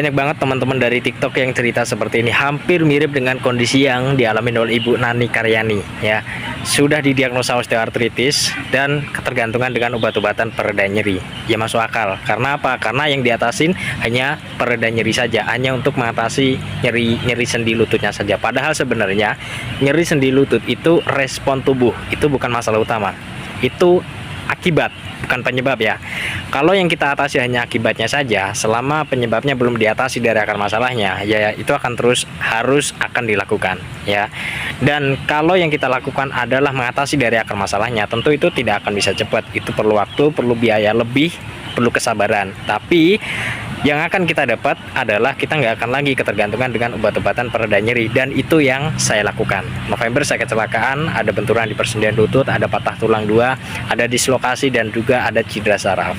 Banyak banget teman-teman dari TikTok yang cerita seperti ini, hampir mirip dengan kondisi yang dialami oleh Ibu Nani Karyani ya. Sudah didiagnosa osteoartritis dan ketergantungan dengan obat-obatan pereda nyeri. Ya masuk akal. Karena apa? Karena yang diatasin hanya pereda nyeri saja, hanya untuk mengatasi nyeri sendi lututnya saja. Padahal sebenarnya nyeri sendi lutut itu respon tubuh, itu bukan masalah utama. Itu akibat, bukan penyebab ya. Kalau yang kita atasi hanya akibatnya saja, selama penyebabnya belum diatasi dari akar masalahnya, ya itu akan terus akan dilakukan ya. Dan kalau yang kita lakukan adalah mengatasi dari akar masalahnya, tentu itu tidak akan bisa cepat. Itu perlu waktu, perlu biaya lebih, perlu kesabaran. Tapi yang akan kita dapat adalah kita nggak akan lagi ketergantungan dengan obat-obatan pereda nyeri, dan itu yang saya lakukan. November saya kecelakaan, ada benturan di persendian lutut, ada patah tulang 2, ada dislokasi, dan juga ada cedera saraf.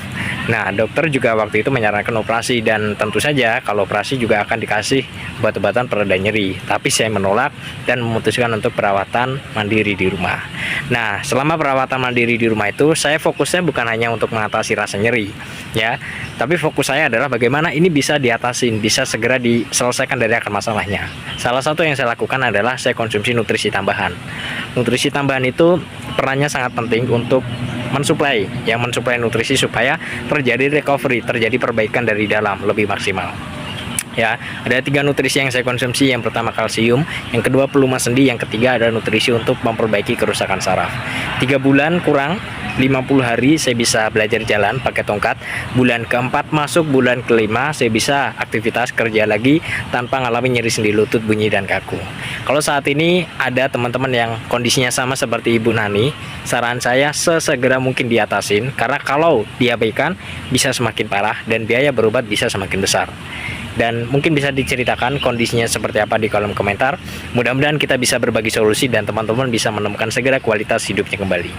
Nah, dokter juga waktu itu menyarankan operasi, dan tentu saja kalau operasi juga akan dikasih obat-obatan pereda nyeri. Tapi saya menolak dan memutuskan untuk perawatan mandiri di rumah. Nah, selama perawatan mandiri di rumah itu, saya fokusnya bukan hanya untuk mengatasi rasa nyeri, ya, tapi fokus saya adalah bagaimana ini bisa diatasin, bisa segera diselesaikan dari akar masalahnya. Salah satu yang saya lakukan adalah saya konsumsi nutrisi tambahan. Nutrisi tambahan itu perannya sangat penting untuk mensuplai nutrisi supaya terjadi recovery, terjadi perbaikan dari dalam lebih maksimal. Ya, ada 3 nutrisi yang saya konsumsi. Yang pertama kalsium, yang kedua pelumas sendi, yang ketiga adalah nutrisi untuk memperbaiki kerusakan saraf. 3 bulan kurang 50 hari saya bisa belajar jalan pakai tongkat. Bulan keempat masuk bulan kelima saya bisa aktivitas kerja lagi tanpa mengalami nyeri sendi lutut, bunyi, dan kaku. Kalau saat ini ada teman-teman yang kondisinya sama seperti Ibu Nani, saran saya sesegera mungkin diatasin, karena kalau diabaikan bisa semakin parah dan biaya berobat bisa semakin besar. Dan mungkin bisa diceritakan kondisinya seperti apa di kolom komentar. Mudah-mudahan kita bisa berbagi solusi dan teman-teman bisa menemukan segera kualitas hidupnya kembali.